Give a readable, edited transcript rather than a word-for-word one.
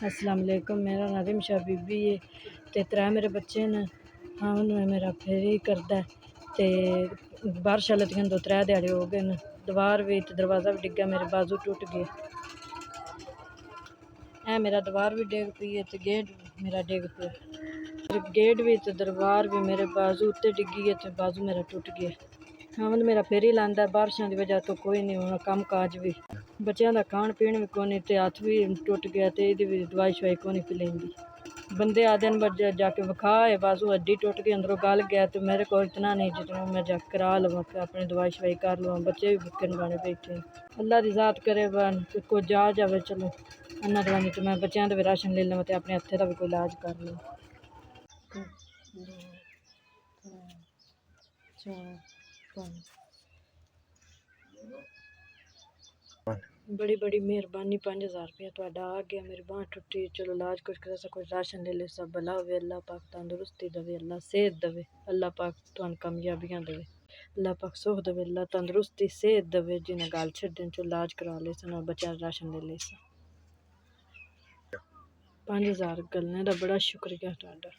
अस्सलाम वालेकुम। मेरा नाम रिमशा बीबी है ते त्रै मेरे बच्चे न। खावन मेरा फेरी करदा है ते बारिशां लतियां 2-3 ध्याड़े हो गए न। दीवार भी ते दरवाज़ा भी डिग्गा, मेरे बाजू टुट गए। मेरा दीवार भी डिग पई है ते गेट मेरा डिग पिया। गेट भी ते दीवार भी मेरे बाजू उत्ते डिग्गी है ते बाजू मेरा टुट गया। खावन मेरा फेरी लांदा, बारिशां दी वजह तो कोई नहीं होना कम काज भी। बच्चों का खाण पीण भी कोनी ते हत्थ भी टुट गया ते इहदी भी दवाई शवाई कोनी पिलैंदी। बंदे आदे न जाके विखा है, बाजू हड्डी टुट गई, अंदरों गल गया तो मेरे को इतना नहीं जितना मैं जाके करा लवां, अपनी दवाई शवाई कर लवां। बच्चे भी भुक्खे नवाने बैठे। अल्लाह दी ज़ात करे कोई जा जावे चलो अन्ना दवाई तो मैं बच्चों का भी राशन ले लवां ते अपने हत्थे का भी कोई इलाज कर लवां। 1 2 3 4 5 बड़ी बड़ी मेहरबानी। 5000 रुपया तुहाडा आ गया। मेरी बांह टुटी, चलो इलाज कुछ करे सा, कुछ राशन ले ले, सब भला होवे। अल्लाह पाक तंदुरुस्ती देवे, अल्लाह सेहत देवे, अल्लाह पाक तुहानू कामयाबियां देवे, अल्लाह पाक सुख देवे, अल्लाह तंदुरुस्ती सेहत देवे। जिन्हें गल छड्डन चो इलाज करा ले सन और बच्चों राशन ले ले सन। 5000 गलने दा बड़ा शुक्रिया तुहाडा।